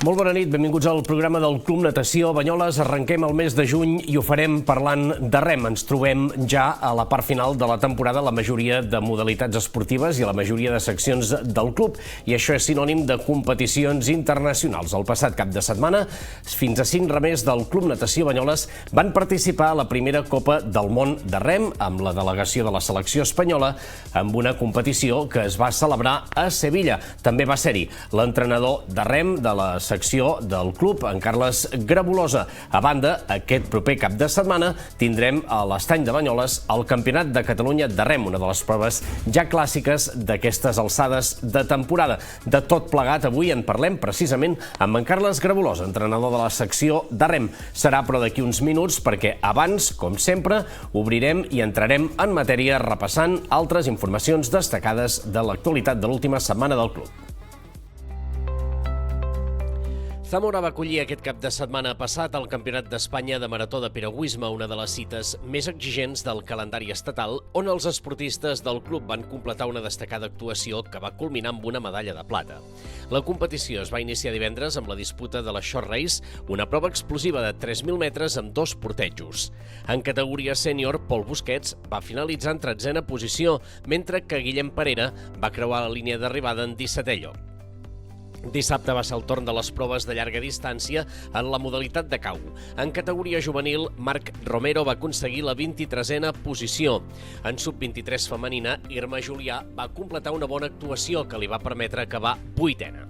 Molt bona nit, benvinguts al programa del Club Natació Banyoles. Arrenquem el mes de juny i ho farem parlant de rem. Ens trobem ja a la part final de la temporada, la majoria de modalitats esportives i la majoria de seccions del club. I això és sinònim de competicions internacionals. El passat cap de setmana, fins a 5 remers del Club Natació Banyoles van participar a la primera Copa del Món de Rem amb la delegació de la selecció espanyola amb una competició que es va celebrar a Sevilla. També va ser-hi l'entrenador de rem de la secció del club, en Carles Grabolosa. A banda, aquest proper cap de setmana tindrem a l'Estany de Banyoles el Campionat de Catalunya de rem, una de les proves ja clàssiques d'aquestes alçades de temporada. De tot plegat, avui en parlem precisament amb en Carles Grabolosa, entrenador de la secció de rem. Serà però d'aquí uns minuts perquè abans, com sempre, obrirem i entrarem en matèria repassant altres informacions destacades de l'actualitat de l'última setmana del club. Zamora va acollir aquest cap de setmana passat el Campionat d'Espanya de Marató de Piragüisme, una de les cites més exigents del calendari estatal, on els esportistes del club van completar una destacada actuació que va culminar amb una medalla de plata. La competició es va iniciar divendres amb la disputa de la Short Race, una prova explosiva de 3.000 metres amb 2 portejos. En categoria sènior, Pol Busquets va finalitzar en 13a posició, mentre que Guillem Parera va creuar la línia d'arribada en 17è lloc. Dissabte va ser el torn de les proves de llarga distància en la modalitat de cau. En categoria juvenil, Marc Romero va aconseguir la 23a posició. En sub-23 femenina, Irma Julià va completar una bona actuació que li va permetre acabar 8a.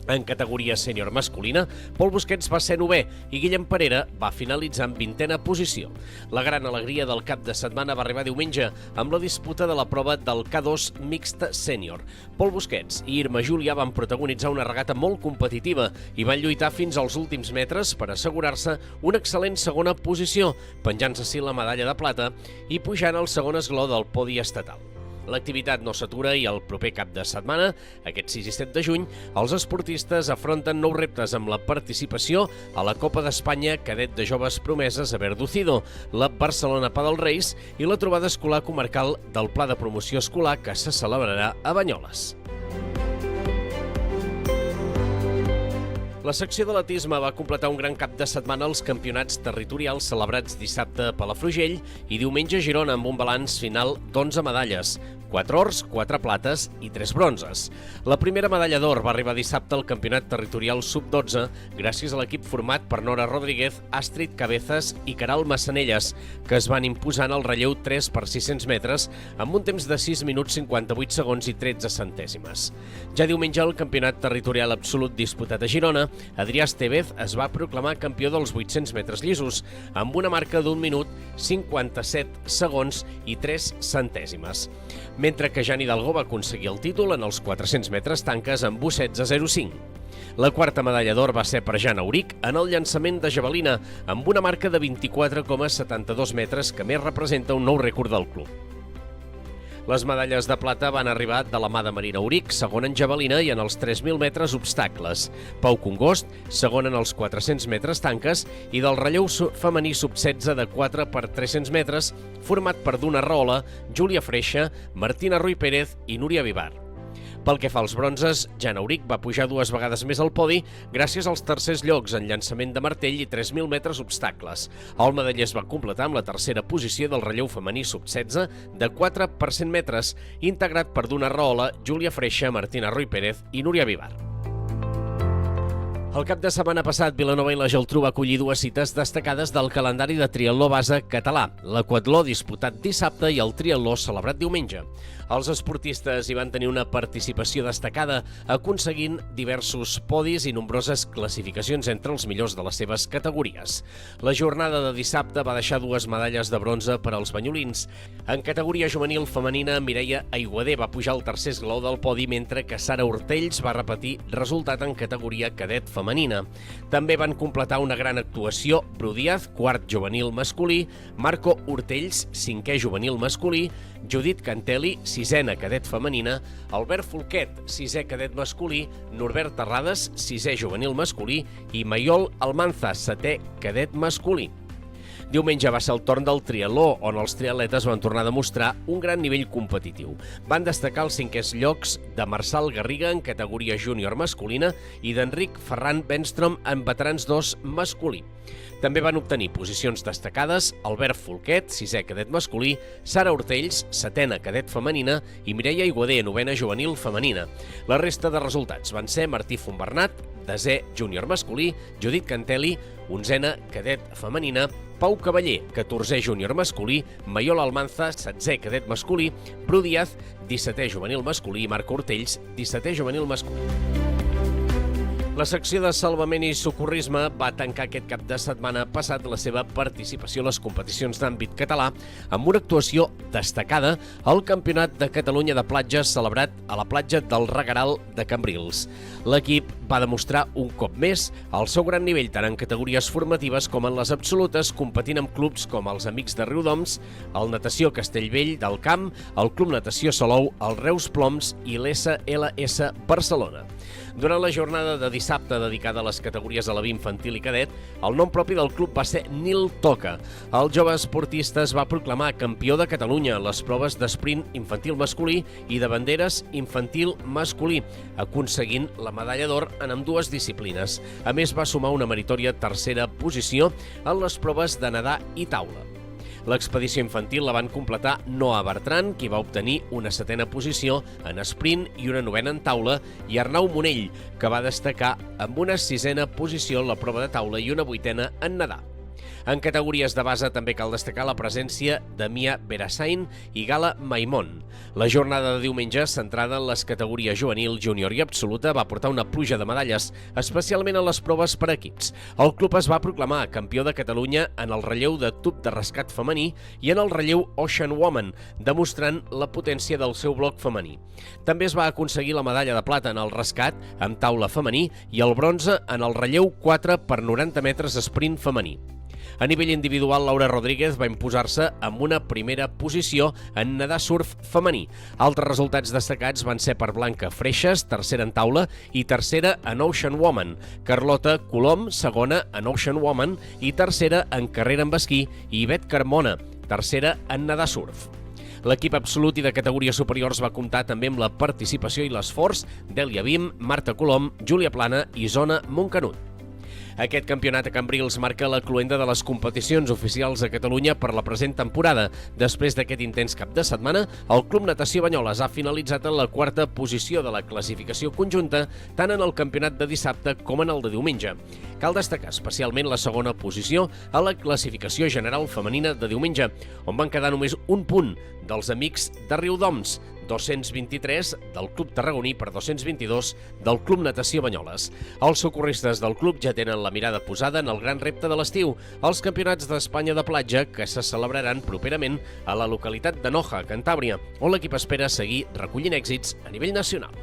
En categoria sènior masculina, Pol Busquets va ser 9è i Guillem Parera va finalitzar en 20a posició. La gran alegria del cap de setmana va arribar diumenge amb la disputa de la prova del K2 mixta sènior. Pol Busquets i Irma Julià van protagonitzar una regata molt competitiva i van lluitar fins als últims metres per assegurar-se una excel·lent segona posició, penjant-se la medalla de plata i pujant al segon esgló del podi estatal. L'activitat no s'atura i el proper cap de setmana, aquest 6 i 7 de juny, els esportistes afronten nous reptes amb la participació a la Copa d'Espanya Cadet de Joves Promeses a Verducido, la Barcelona Padel Race i la trobada escolar comarcal del Pla de Promoció Escolar que se celebrarà a Banyoles. La secció d'atletisme va completar un gran cap de setmana als campionats territorials celebrats dissabte a Palafrugell i diumenge a Girona amb un balanç final d'11 medalles, 4 ors, 4 plates i 3 bronzes. La primera medalla d'or va arribar dissabte al campionat territorial sub-12 gràcies a l'equip format per Nora Rodríguez, Astrid Cabezas i Caral Massanelles, que es van imposar en el relleu 3 per 600 metres amb un temps de 6 minuts 58 segons i 13 centèsimes. Ja diumenge al campionat territorial absolut disputat a Girona, Adrià Estevez es va proclamar campió dels 800 metres llisos amb una marca d'1 minut 57 segons i 3 centèsimes. Mentre que Jan Hidalgo va aconseguir el títol en els 400 metres tanques amb 1:16.05. La quarta medalla d'or va ser per Jan Auric en el llançament de javelina amb una marca de 24,72 metres que més representa un nou rècord del club. Les medalles de plata van arribar de la mà de Marina Auric, segon en javelina i en els 3.000 metres obstacles, Pau Congost, segon en els 400 metres tanques i del relleu femení sub-16 de 4 per 300 metres, format per Duna Rahola, Júlia Freixa, Martina Ruiz Pérez i Núria Vivar. Pel que fa als bronzes, Jan Auric va pujar 2 vegades més al podi gràcies als tercers llocs en llançament de martell i 3.000 metres obstacles. El medaller es va completar amb la tercera posició del relleu femení sub-16 de 4 per 100 metres, integrat per Duna Rahola, Júlia Freixa, Martina Ruiz Pérez i Núria Vivar. El cap de setmana passat, Vilanova i la Geltrú va acollir 2 cites destacades del calendari de triatló base català, l'aquatló disputat dissabte i el triatló celebrat diumenge. Els esportistes hi van tenir una participació destacada, aconseguint diversos podis i nombroses classificacions entre els millors de les seves categories. La jornada de dissabte va deixar 2 medalles de bronze per als banyolins. En categoria juvenil femenina, Mireia Aiguader va pujar al tercer esglaó del podi, mentre que Sara Hortells va repetir resultat en categoria cadet femenina. També van completar una gran actuació Bru Díaz, quart juvenil masculí, Marco Hortells, 5è juvenil masculí, Judit Cantelli, 6ena cadet femenina, Albert Folquet, 6è cadet masculí, Norbert Terrades, 6è juvenil masculí i Maiol Almanza, 7è cadet masculí. Diumenge va ser el torn del triatló, on els triatletes van tornar a demostrar un gran nivell competitiu. Van destacar els 5è llocs de Marçal Garriga en categoria júnior masculina i d'Enric Ferran Benstrom en veterans 2 masculí. També van obtenir posicions destacades Albert Folquet, 6è cadet masculí, Sara Hortells, 7a cadet femenina i Mireia Iguader, 9a juvenil femenina. La resta de resultats van ser Martí Fontbernat, 10è júnior masculí, Judit Cantelli, 11a cadet femenina, Pau Cavaller, 14è júnior masculí, Maiola Almanza, 16è cadet masculí, Bru Díaz, 17è juvenil masculí i Marc Hortells, 17è juvenil masculí. La secció de salvament i socorrisme va tancar aquest cap de setmana passat la seva participació a les competicions d'àmbit català amb una actuació destacada al Campionat de Catalunya de Platges celebrat a la platja del Regueral de Cambrils. L'equip va demostrar un cop més el seu gran nivell tant en categories formatives com en les absolutes, competint amb clubs com els Amics de Riudoms, el Natació Castellvell del Camp, el Club Natació Salou, el Reus Ploms i l'SLS Barcelona. Durant la jornada de dissabte dedicada a les categories de la B infantil i cadet, el nom propi del club va ser Nil Toca. El jove esportista es va proclamar campió de Catalunya en les proves d'esprint infantil masculí i de banderes infantil masculí, aconseguint la medalla d'or en ambdues disciplines. A més, va sumar una meritòria tercera posició en les proves de nedar i taula. L'expedició infantil la van completar Noa Bertran, qui va obtenir una 7a posició en esprint i una 9a en taula, i Arnau Monell, que va destacar amb una 6a posició en la prova de taula i una 8a en nedar. En categories de base també cal destacar la presència de Mia Berasain i Gala Maimon. La jornada de diumenge, centrada en les categories juvenil, júnior i absoluta, va portar una pluja de medalles, especialment en les proves per equips. El club es va proclamar campió de Catalunya en el relleu de tub de rescat femení i en el relleu Ocean Woman, demostrant la potència del seu bloc femení. També es va aconseguir la medalla de plata en el rescat, amb taula femení, i el bronze en el relleu 4 per 90 metres esprint femení. A nivell individual, Laura Rodríguez va imposar-se amb una primera posició en nedar surf femení. Altres resultats destacats van ser per Blanca Freixas, tercera en taula, i tercera en Ocean Woman, Carlota Colom, segona en Ocean Woman, i tercera en carrera en esquí, i Ivet Carmona, tercera en nedar surf. L'equip absolut i de categories superiors va comptar també amb la participació i l'esforç d'Èlia Bim, Marta Colom, Júlia Plana i Zona Montcanut. Aquest campionat a Cambrils marca la cloenda de les competicions oficials a Catalunya per la present temporada. Després d'aquest intens cap de setmana, el Club Natació Banyoles ha finalitzat en la 4a posició de la classificació conjunta, tant en el campionat de dissabte com en el de diumenge. Cal destacar especialment la 2a posició a la classificació general femenina de diumenge, on van quedar només un punt dels Amics de Riudoms, 223 del Club Tarragoní per 222 del Club Natació Banyoles. Els socorristes del club ja tenen la mirada posada en el gran repte de l'estiu, els Campionats d'Espanya de platja, que se celebraran properament a la localitat de Noja, Cantàbria, on l'equip espera seguir recollint èxits a nivell nacional.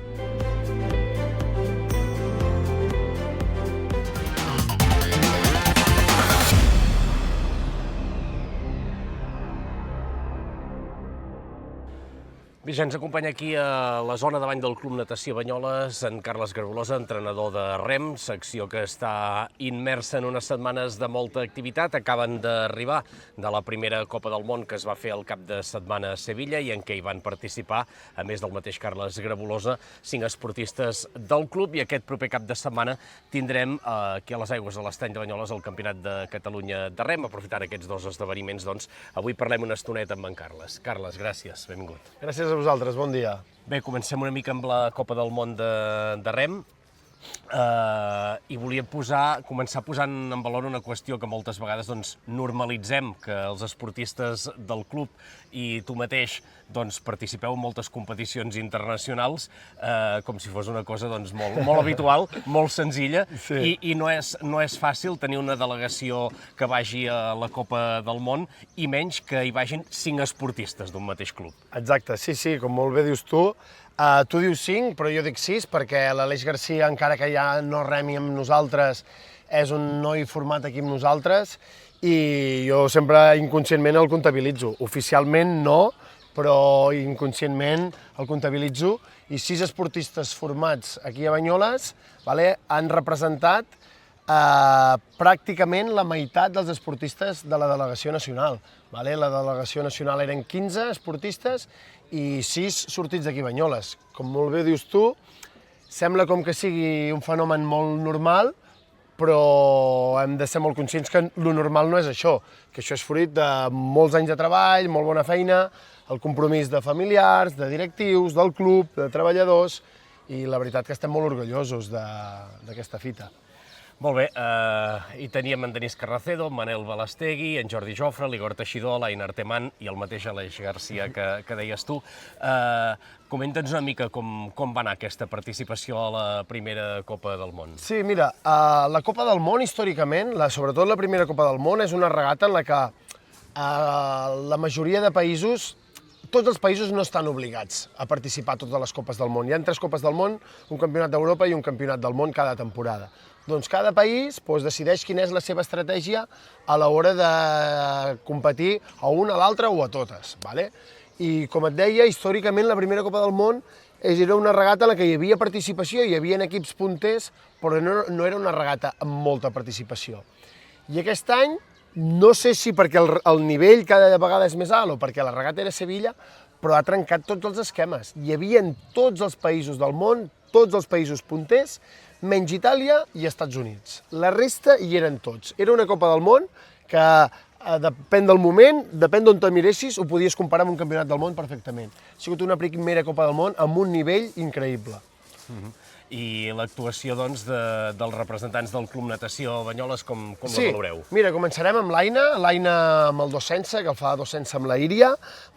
Bé, ja ens acompanya aquí a la zona davant del Club Natació Banyoles en Carles Garbulosa, entrenador de rem, secció que està immersa en unes setmanes de molta activitat. Acaben d'arribar de la primera Copa del Món que es va fer el cap de setmana a Sevilla i en què hi van participar, a més del mateix Carles Garbulosa, 5 esportistes del club, i aquest proper cap de setmana tindrem aquí a les aigües de l'Estany de Banyoles el Campionat de Catalunya de rem. Aprofitant aquests dos esdeveniments, doncs, avui parlem una estoneta amb en Carles. Carles, gràcies, benvingut. Gràcies a vosaltres, bon dia. Bé, comencem una mica amb la Copa del Món de rem i volia començar posant en valor una qüestió que moltes vegades normalitzem, que els esportistes del club i tu mateix participeu en moltes competicions internacionals com si fos una cosa molt habitual, molt senzilla, i no és fàcil tenir una delegació que vagi a la Copa del Món i menys que hi vagin 5 esportistes d'un mateix club. Exacte, sí, com molt bé dius tu. Tu dius 5, però jo dic 6, perquè l'Aleix Garcia, encara que ja no remi amb nosaltres, és un noi format aquí amb nosaltres, i jo sempre inconscientment el comptabilitzo. Oficialment no, però inconscientment el comptabilitzo, i 6 esportistes formats aquí a Banyoles han representat pràcticament la meitat dels esportistes de la delegació nacional. La delegació nacional eren 15 esportistes i 6 sortits d'aquí Banyoles. Com molt bé dius tu, sembla com que sigui un fenomen molt normal, però hem de ser molt conscients que lo normal no és això, que això és fruit de molts anys de treball, molt bona feina, el compromís de familiars, de directius, del club, de treballadors, i la veritat que estem molt orgullosos d'aquesta fita. Molt bé, hi teníem en Denis Carracedo, en Manel Balastegui, en Jordi Jofre, l'Igor Teixidor, l'Aina Artemán i el mateix Aleix Garcia que deies tu. Comenta'ns una mica com va anar aquesta participació a la primera Copa del Món. Sí, mira, la Copa del Món, històricament, sobretot la primera Copa del Món, és una regata en la que la majoria de països, tots els països no estan obligats a participar a totes les Copes del Món. Hi ha 3 Copes del Món, un Campionat d'Europa i un Campionat del Món cada temporada. Doncs cada país decideix quina és la seva estratègia a l'hora de competir a una, a l'altra o a totes. I com et deia, històricament la primera Copa del Món era una regata en la que hi havia participació, hi havia equips punters, però no era una regata amb molta participació. I aquest any, no sé si perquè el nivell cada vegada és més alt o perquè la regata era a Sevilla, però ha trencat tots els esquemes. Hi havia tots els països del món, tots els països punters, menys Itàlia i Estats Units. La resta hi eren tots. Era una Copa del Món que, depèn del moment, depèn d'on te miressis, ho podies comparar amb un campionat del món perfectament. Ha sigut una primera Copa del Món amb un nivell increïble. I l'actuació dels representants del Club Natació Banyoles, com la valoreu? Mira, començarem amb l'Aina amb el 200, que el fa 200 amb la Íria,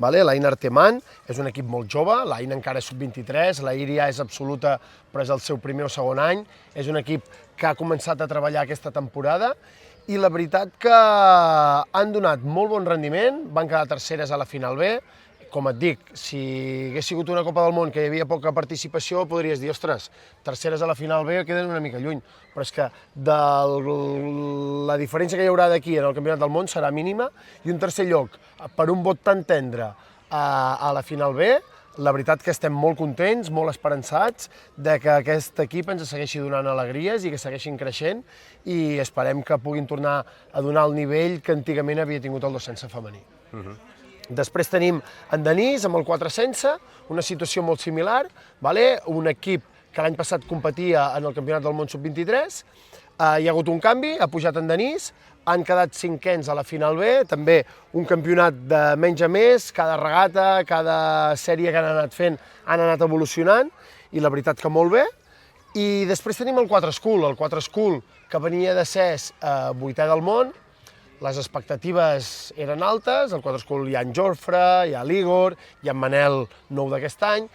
l'Aina Artemán, és un equip molt jove, l'Aina encara és sub-23, la Íria és absoluta, però és el seu primer o segon any, és un equip que ha començat a treballar aquesta temporada, i la veritat que han donat molt bon rendiment, van quedar terceres a la final B. Com et dic, si hagués sigut una Copa del Món que hi havia poca participació, podries dir, ostres, terceres a la final B queden una mica lluny, però és que la diferència que hi haurà d'aquí en el Campionat del Món serà mínima, i un tercer lloc, per un vot tan tendre a la final B, la veritat que estem molt contents, molt esperançats de que aquest equip ens segueixi donant alegries i que segueixin creixent, i esperem que puguin tornar a donar el nivell que antigament havia tingut el 200 femení. Després tenim en Denis amb el 400, una situació molt similar, un equip que l'any passat competia en el Campionat del Món Sub-23, hi ha hagut un canvi, ha pujat en Denis, han quedat 5ens a la final B, també un campionat de menys a més, cada regata, cada sèrie que han anat fent han anat evolucionant, i la veritat que molt bé. I després tenim el 4 School, que venia de ser 8è del món. Les expectatives eren altes, al 4 School hi ha en Jofre, hi ha l'Igor, hi ha en Manel, nou d'aquest any.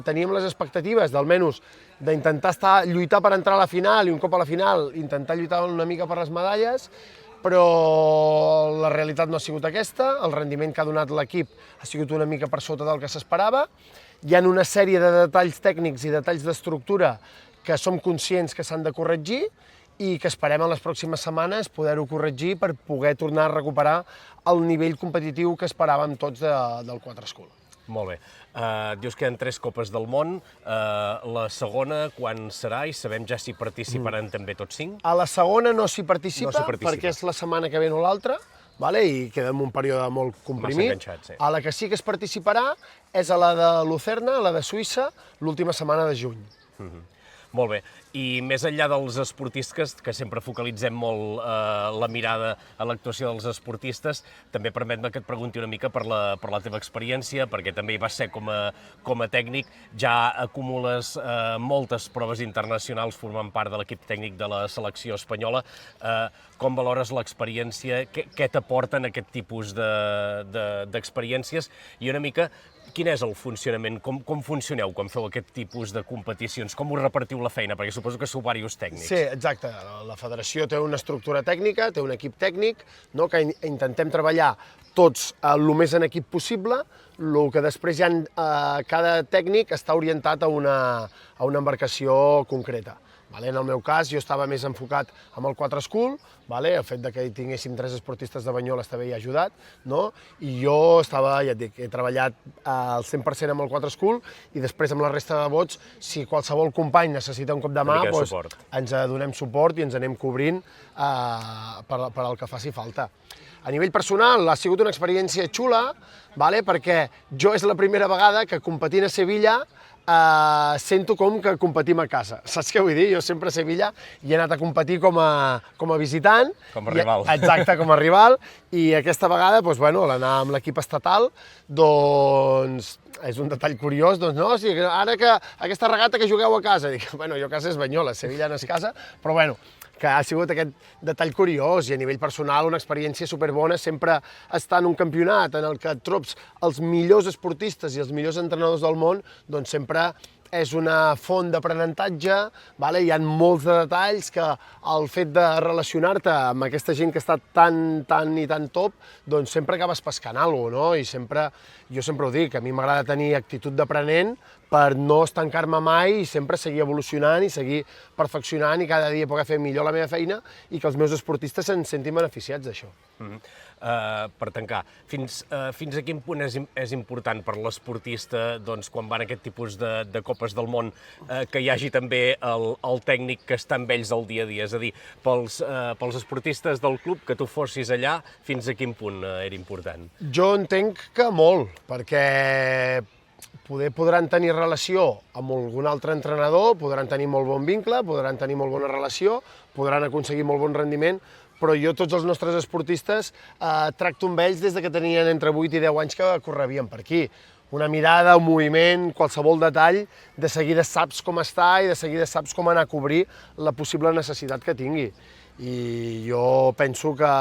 Teníem les expectatives d'almenys d'intentar lluitar per entrar a la final, i un cop a la final intentar lluitar una mica per les medalles, però la realitat no ha sigut aquesta, el rendiment que ha donat l'equip ha sigut una mica per sota del que s'esperava. Hi ha una sèrie de detalls tècnics i detalls d'estructura que som conscients que s'han de corregir, i que esperem en les pròximes setmanes poder-ho corregir per poder tornar a recuperar el nivell competitiu que esperàvem tots del 4 School. Molt bé. Dius que hi ha 3 Copes del Món. La segona, quan serà? I sabem ja si participaran també tots 5? A la segona no s'hi participa, perquè és la setmana que ve o l'altra, i queda en un període molt comprimit. A la que sí que es participarà és a la de Lucerna, a la de Suïssa, l'última setmana de juny. Molt bé. I més enllà dels esportistes, que sempre focalitzem molt la mirada a l'actuació dels esportistes, també permet-me que et pregunti una mica per la teva experiència, perquè també hi vas ser com a tècnic, ja acumules moltes proves internacionals formant part de l'equip tècnic de la selecció espanyola. Com valores l'experiència? Què t'aporten aquest tipus d'experiències? I una mica, quin és el funcionament? Com funcioneu quan feu aquest tipus de competicions? Com us repartiu la feina? Perquè suposo que sou diversos tècnics. Sí, exacte. La federació té una estructura tècnica, té un equip tècnic, que intentem treballar tots el més en equip possible, el que després cada tècnic està orientat a una embarcació concreta. En el meu cas, jo estava més enfocat amb el 4 School, el fet que hi tinguéssim 3 esportistes de Banyoles també hi ha ajudat, i jo estava, ja et dic, he treballat al 100% amb el 4 School i després amb la resta de vots, si qualsevol company necessita un cop de mà, ens donem suport i ens anem cobrint per al que faci falta. A nivell personal ha sigut una experiència xula, perquè jo és la primera vegada que competint a Sevilla sento com que competim a casa. Saps què vull dir? Jo sempre a Sevilla hi he anat a competir com a visitant. Com a rival. Exacte, com a rival. I aquesta vegada, l'anar amb l'equip estatal, doncs és un detall curiós, doncs no, ara que aquesta regata que jugueu a casa, dic, jo a casa és Banyoles, Sevilla no és casa, però que ha sigut aquest detall curiós i a nivell personal una experiència superbona, sempre estar en un campionat en el que et trobs els millors esportistes i els millors entrenadors del món, doncs sempre és una font d'aprenentatge, hi ha molts de detalls que el fet de relacionar-te amb aquesta gent que està tan top, doncs sempre acabes pescant alguna cosa, i jo sempre ho dic, a mi m'agrada tenir actitud d'aprenent per no estancar-me mai i sempre seguir evolucionant i seguir perfeccionant i cada dia poder fer millor la meva feina i que els meus esportistes se'n sentin beneficiats d'això. Per tancar, fins a quin punt és important per l'esportista, quan van a aquest tipus de copes del món, que hi hagi també el tècnic que està amb ells el dia a dia? És a dir, pels esportistes del club, que tu fossis allà, fins a quin punt era important? Jo entenc que molt, perquè podran tenir relació amb algun altre entrenador, podran tenir molt bon vincle, podran tenir molt bona relació, podran aconseguir molt bon rendiment, però jo tots els nostres esportistes tracto amb ells des que tenien entre 8 i 10 anys que correvien per aquí. Una mirada, un moviment, qualsevol detall, de seguida saps com està i de seguida saps com anar a cobrir la possible necessitat que tingui. I jo penso que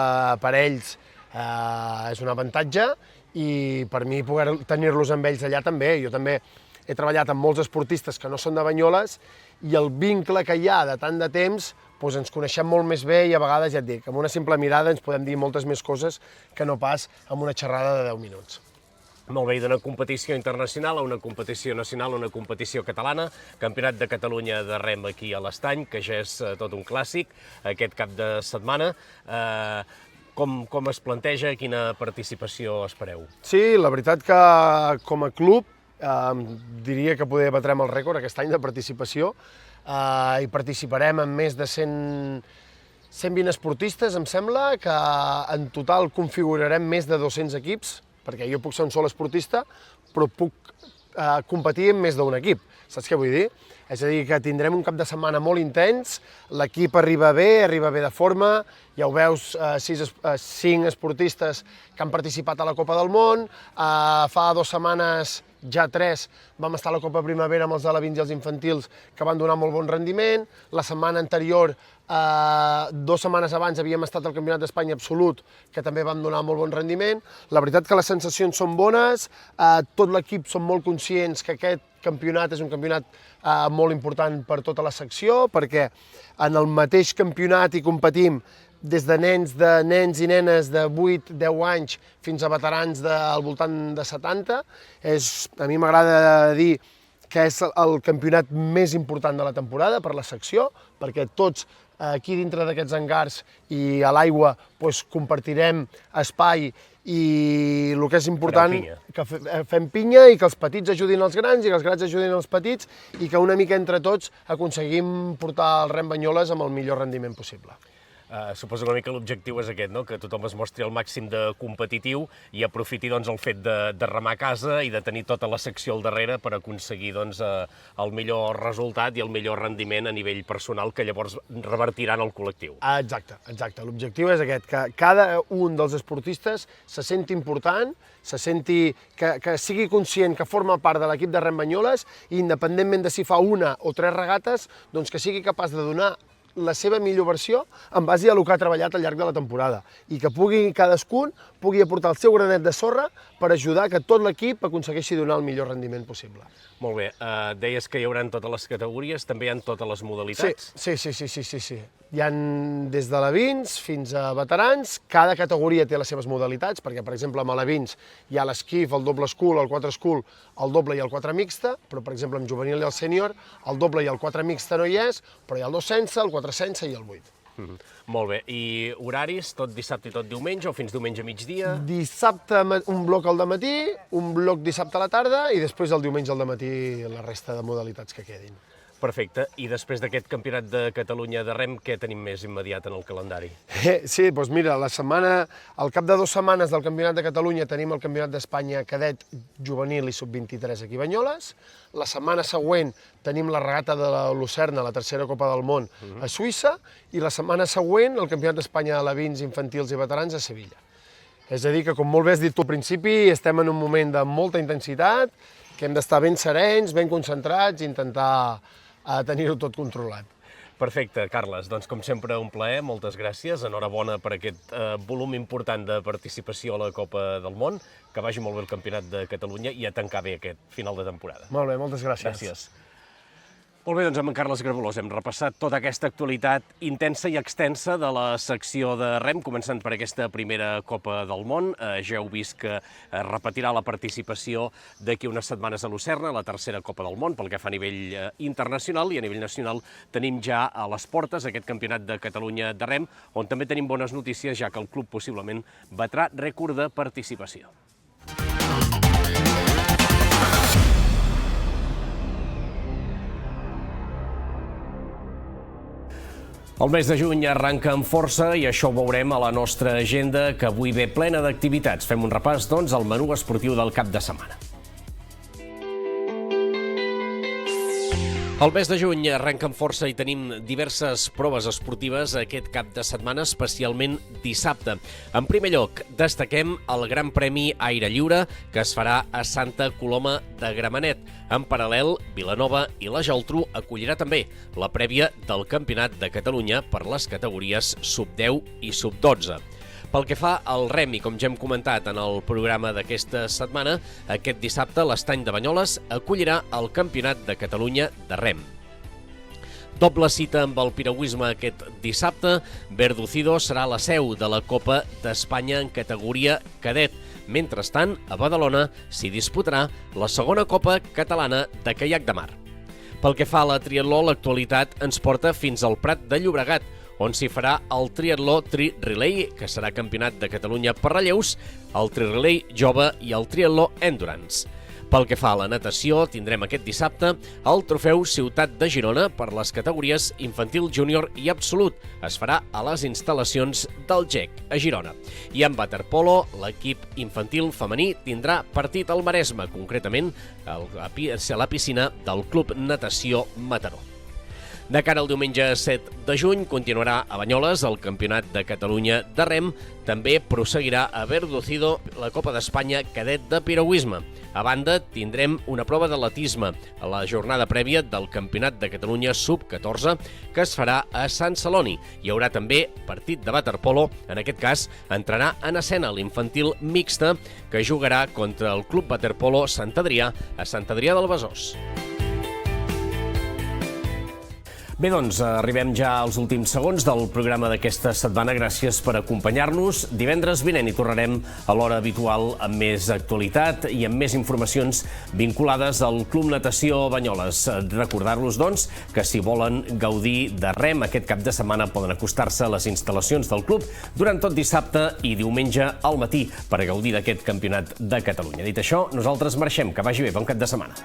per ells és un avantatge i per mi poder tenir-los amb ells allà també. Jo també he treballat amb molts esportistes que no són de Banyoles i el vincle que hi ha de tant de temps ens coneixem molt més bé i a vegades, ja et dic, amb una simple mirada ens podem dir moltes més coses que no pas amb una xerrada de 10 minuts. Molt bé, i d'una competició internacional a una competició nacional, una competició catalana, Campionat de Catalunya de rem aquí a l'Estany, que ja és tot un clàssic aquest cap de setmana. Com es planteja, quina participació espereu? Sí, la veritat que com a club diria que poder batrem el rècord aquest any de participació i participarem amb més de 120 esportistes, em sembla, que en total configurarem més de 200 equips, perquè jo puc ser un sol esportista, però puc competir en més d'un equip. Saps què vull dir? És a dir, que tindrem un cap de setmana molt intens, l'equip arriba bé de forma, ja ho veus, 5 esportistes que han participat a la Copa del Món, fa 2 setmanes, ja 3, vam estar a la Copa Primavera amb els alevins i els infantils que van donar molt bon rendiment, la setmana anterior, 2 setmanes abans havíem estat al Campionat d'Espanya absolut, que també vam donar molt bon rendiment. La veritat que les sensacions són bones, tot l'equip són molt conscients que aquest campionat és un campionat molt important per tota la secció, perquè en el mateix campionat hi competim des de nens i nenes de 8-10 anys fins a veterans al voltant de 70. A mi m'agrada dir que és el campionat més important de la temporada per la secció, perquè tots aquí dintre d'aquests hangars i a l'aigua compartirem espai i el que és important que fem pinya i que els petits ajudin els grans i que els grans ajudin els petits i que una mica entre tots aconseguim portar el rem Banyoles amb el millor rendiment possible. Suposo que una mica l'objectiu és aquest, que tothom es mostri al màxim de competitiu i aprofiti el fet de remar a casa i de tenir tota la secció al darrere per aconseguir el millor resultat i el millor rendiment a nivell personal que llavors revertirà en el col·lectiu. Exacte. L'objectiu és aquest, que cada un dels esportistes se senti important, que sigui conscient que forma part de l'equip de rem Banyoles i independentment de si fa 1 o 3 regates, doncs que sigui capaç de donar la seva millor versió en base a el que ha treballat al llarg de la temporada i que cadascun pugui aportar el seu granet de sorra per ajudar que tot l'equip aconsegueixi donar el millor rendiment possible. Molt bé, deies que hi haurà totes les categories, també hi ha totes les modalitats? Sí. Hi ha des de alevins fins a veterans, cada categoria té les seves modalitats, perquè, per exemple, amb alevins hi ha l'esquif, el doble school, el 4 school, el doble i el 4 mixta, però, per exemple, amb juvenil i el sènior, el doble i el 4 mixta no hi és, però hi ha el 2 sense, el 4 sense i el 8. Molt bé, i horaris, tot dissabte i tot diumenge, o fins diumenge a migdia? Dissabte un bloc al dematí, un bloc dissabte a la tarda i després el diumenge al dematí la resta de modalitats que quedin. Perfecte, i després d'aquest campionat de Catalunya de rem, què tenim més immediat en el calendari? Sí, doncs mira, al cap de 2 setmanes del Campionat de Catalunya tenim el Campionat d'Espanya cadet, juvenil i sub-23 aquí a Banyoles. La setmana següent tenim la regata de la Lucerna, la tercera Copa del Món, a Suïssa, i la setmana següent el Campionat d'Espanya d'alevins, infantils i veterans a Sevilla. És a dir, que com molt bé has dit tu al principi, estem en un moment de molta intensitat, que hem d'estar ben serens, ben concentrats i intentar tenir-ho tot controlat. Perfecte, Carles. Doncs, com sempre, un plaer. Moltes gràcies. Enhorabona per aquest volum important de participació a la Copa del Món. Que vagi molt bé el Campionat de Catalunya i a tancar bé aquest final de temporada. Molt bé, moltes gràcies. Gràcies. Molt bé, doncs amb en Carles Gravolós hem repassat tota aquesta actualitat intensa i extensa de la secció de rem, començant per aquesta primera Copa del Món. Ja heu vist que es repetirà la participació d'aquí unes setmanes a Lucerna, la tercera Copa del Món, pel que fa a nivell internacional, i a nivell nacional tenim ja a les portes aquest Campionat de Catalunya de rem, on també tenim bones notícies, ja que el club possiblement batrà rècord de participació. El mes de juny arranca amb força i això ho veurem a la nostra agenda, que avui ve plena d'activitats. Fem un repàs, doncs, al menú esportiu del cap de setmana. El mes de juny arrenca amb força i tenim diverses proves esportives aquest cap de setmana, especialment dissabte. En primer lloc, destaquem el Gran Premi Aire Lliure, que es farà a Santa Coloma de Gramenet. En paral·lel, Vilanova i la Geltrú acollirà també la prèvia del Campionat de Catalunya per les categories sub-10 i sub-12. Pel que fa al rem, i com ja hem comentat en el programa d'aquesta setmana, aquest dissabte l'Estany de Banyoles acollirà el Campionat de Catalunya de rem. Doble cita amb el piragüisme aquest dissabte. Verdocido serà la seu de la Copa d'Espanya en categoria cadet. Mentrestant, a Badalona s'hi disputarà la segona Copa Catalana de Caiac de Mar. Pel que fa a la triatló, l'actualitat ens porta fins al Prat de Llobregat, on s'hi farà el triatló tri-relay, que serà campionat de Catalunya per relleus, el tri-relay jove i el triatló endurance. Pel que fa a la natació, tindrem aquest dissabte el trofeu Ciutat de Girona per les categories infantil, júnior i absolut. Es farà a les instal·lacions del GEC, a Girona. I en waterpolo, l'equip infantil femení tindrà partit al Maresme, concretament a la piscina del Club Natació Mataró. De cara al diumenge 7 de juny continuarà a Banyoles el Campionat de Catalunya de rem. També prosseguirà a Verdocido la Copa d'Espanya cadet de piragüisme. A banda, tindrem una prova d'atletisme a la jornada prèvia del Campionat de Catalunya sub-14 que es farà a Sant Celoni. Hi haurà també partit de waterpolo, en aquest cas entrarà en escena l'infantil mixta que jugarà contra el Club Waterpolo Sant Adrià a Sant Adrià del Besòs. Bé, doncs, arribem ja als últims segons del programa d'aquesta setmana. Gràcies per acompanyar-nos. Divendres vinent hi tornarem a l'hora habitual amb més actualitat i amb més informacions vinculades al Club Natació Banyoles. Recordar-los, doncs, que si volen gaudir de rem aquest cap de setmana poden acostar-se a les instal·lacions del club durant tot dissabte i diumenge al matí per gaudir d'aquest Campionat de Catalunya. Dit això, nosaltres marxem. Que vagi bé. Bon cap de setmana.